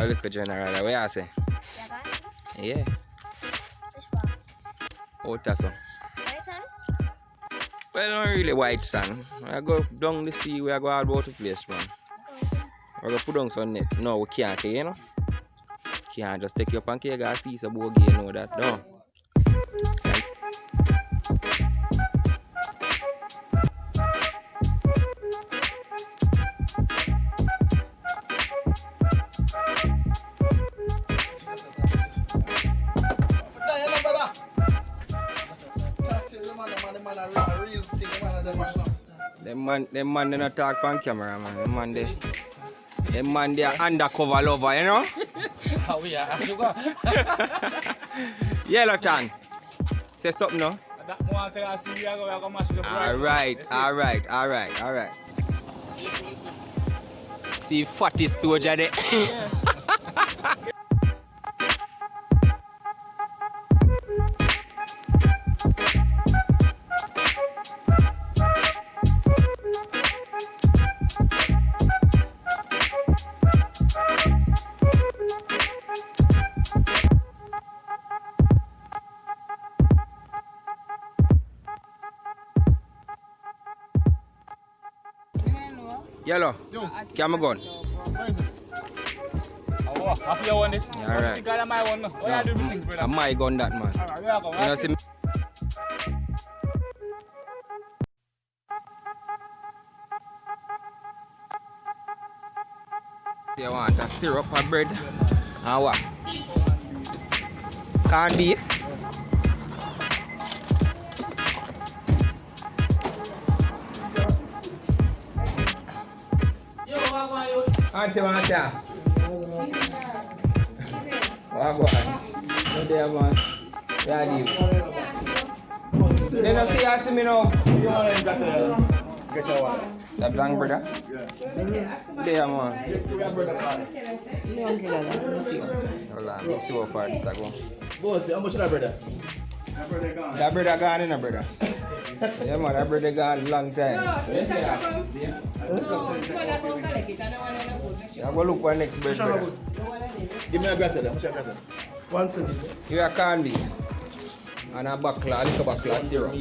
a little general. What you say? Yeah. Which part? Out of some. Right hand? Well, not really white sand. I go down the sea, we go all about the place, man. I go put down some net. No, we can't, you know? Can't just take your pancake and see some bogey, you know that, no? Them man they not talk on camera, man. Them man they are undercover lover, you know? How we are? Yellow tan. Say something, no? Alright. See fatty soldier there. Yellow, camera gun. Half your one is. Yeah, alright. You got my one. What are you doing, brother? My gun, that man. You know, see, you want a syrup or bread? And what? Corned beef. Auntie, Wagwan. No there, man. Yeah, leave. They don't see you see me now. You want to get a one? That blank brother? Yeah. There, man. We have brother party. Hold on, let's see how far this I go. Go see, how much is that brother? That brother gone. That brother gone, in a brother. Yeah, man, that brother gone long time. I go look for next bread, brother. Give me a gratin, how much a gratin? 170. You are corned beef. And a buckler, a little buckler of syrup.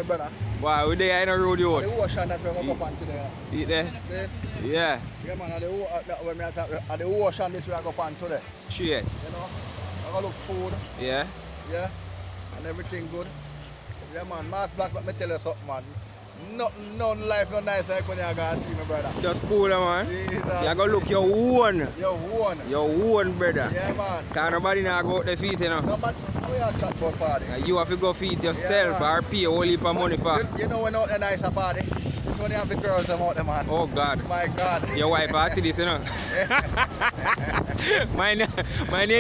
Brother. Wow, we there in a road, you. The ocean that we're going to go on today. See it there? See? Yeah. Yeah, man, at the ocean this we are going on today. Straight. You know, we're going to look food. Yeah. Yeah, and everything good. Yeah, man, Mass Black, let me tell you something, man. No life, no nice like when you're going to see me, brother. Just cool, man. Jesus. You're going to look your own. Your own, brother. Yeah, man. Can't nobody now go out the feet, you know. No, man, we are chat about party. You have to go feed yourself, Yeah, or pay a whole heap of money for. You know when out the nice party, it's when you have the girls them out there, man. Oh, God. My God. Your wife has this, you know. My name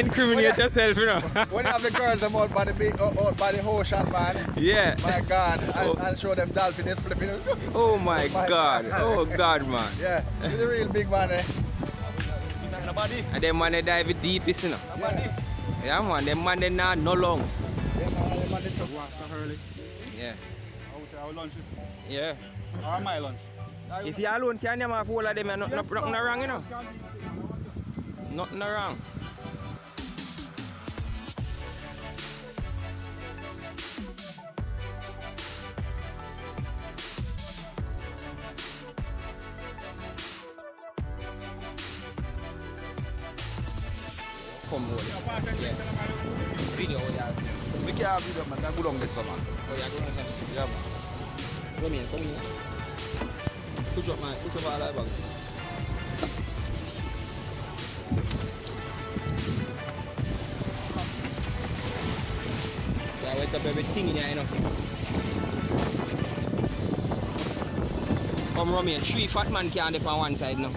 incriminate yourself, you know. When you have the girls them out by the ocean, man. Yeah. My God. I'll show them dolphin is flipping. Oh my God. Oh God, man. Yeah. He's a real big man, eh? And them man they dive deep, you know. Yeah, man. Them man they not no lungs. Yeah, man. Them man they took. Yeah. Our lunch is. Yeah. Or my lunch. If you alone can them have all of them, nothing wrong, you know. Nothing wrong. Come on. Yeah. Video, yeah. We can't beat them, man. They go down this summer. Oh, yeah, go on there. Yeah, man. Come here, come here. Push up, man. Push up all that bag. Yeah, wet up everything in here, you know. Come round here. 3 fat man can't dip on one side now.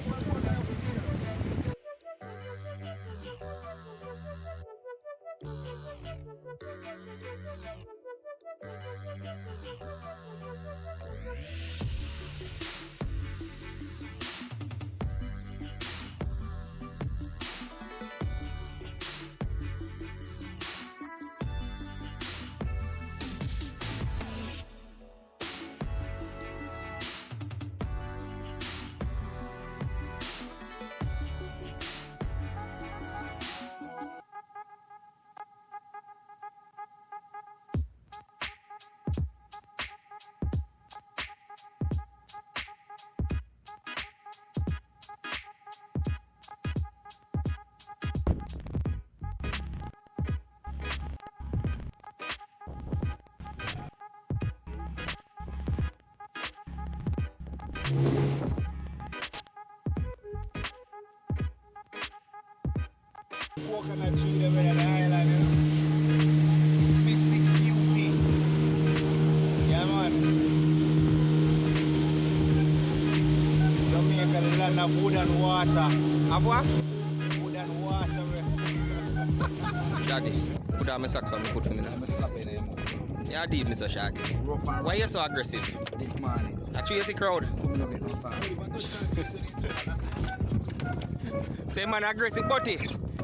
Coconut tree them in the island, you know. Mystic beauty. Yeah, man. Jamaica, the land of wood and water. Have what? Wood and water, man. Shaggy. Put on my socks on me, put for me now. I'm slapping him. Yeah, deep, Mr. Shaggy. Rough and Why you so aggressive? this morning. I chase the crowd. So me no get no far. Say man aggressive, buddy.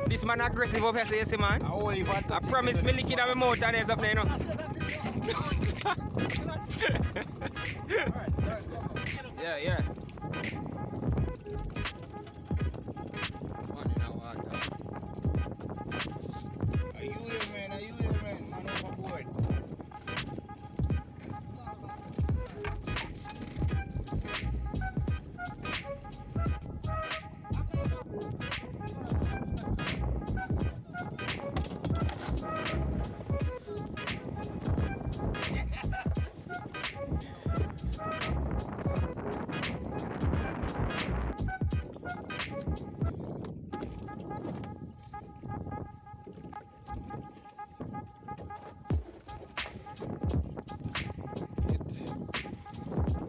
This man aggressive up here, say yes, man. I promise me lick it out my mouth and it's up there, you know. Yeah, yeah. Man, you know what? Are you there, man? Are you there, man? Man overboard.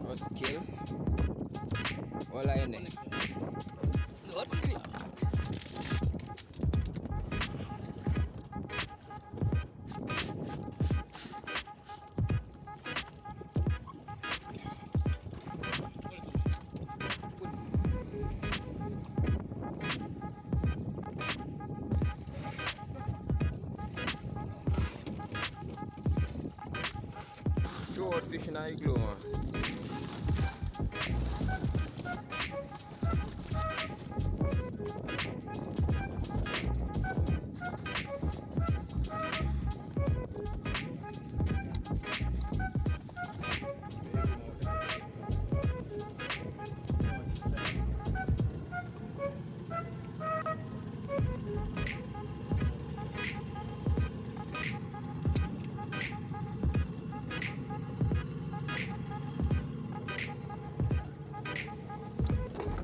First kill. All I in there. Lord, short fish in the igloo, man.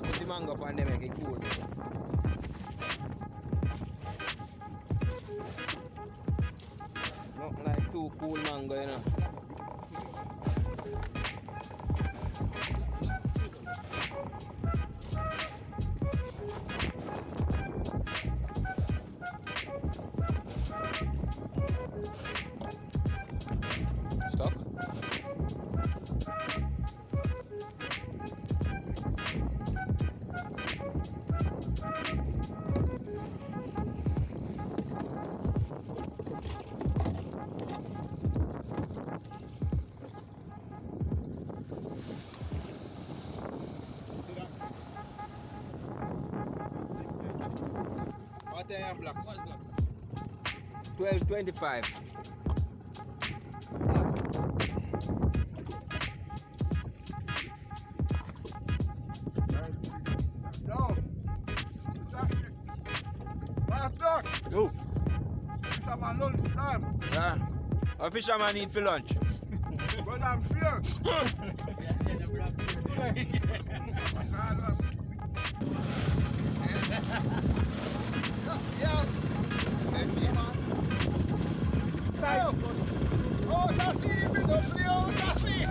Put the mango up and they make it cool. Not like too cool mango, you know. Stuck? What are your blocks? What's blocks? 12.25. No. Last block. Yo. It's my lunch time. Yeah. A fisherman eat for lunch. But I'm here. Oh, that's it. That's it.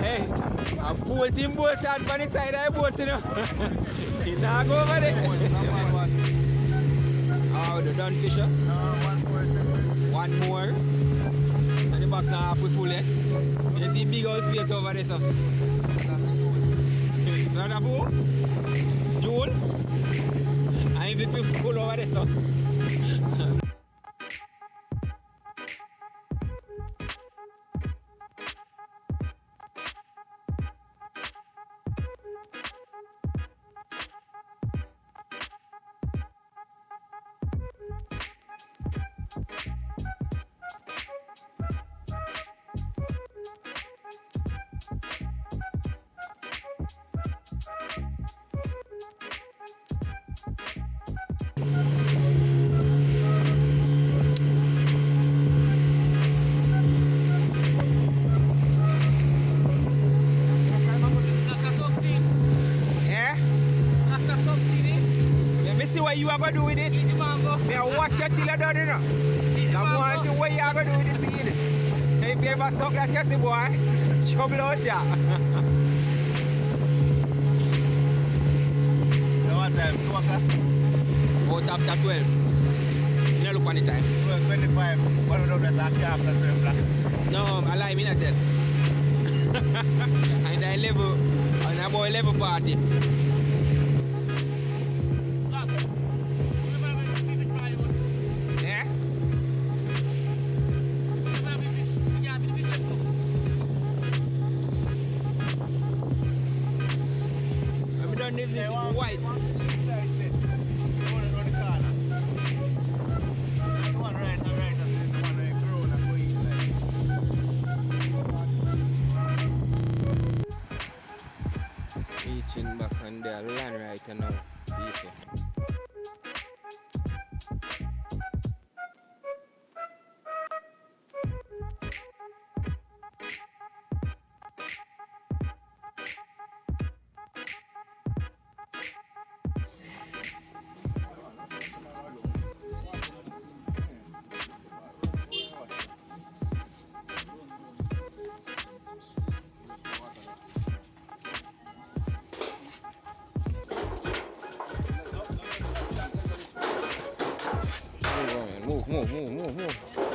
Hey, I'm bolting bolt on the side of the boat, you know. He not go over there. Oh, the done fish up. One more. And the box are half full yet. You see big old space over there, sir. Not a boo? June? And if you full over there, sir. See what you are going to do with it. Me watch you till you're done, you know. Now want to see what you are going to do with the seed. If you ever suck that cassie boy, trouble out ya. You know what time? 2 o'clock? Out after 12. You don't look on the time. 12:25. What do you do after 12 o'clock? No, I lie, me not tell. And I level, and I boy level 40. This is white. Reaching back on the land right now, people. Move.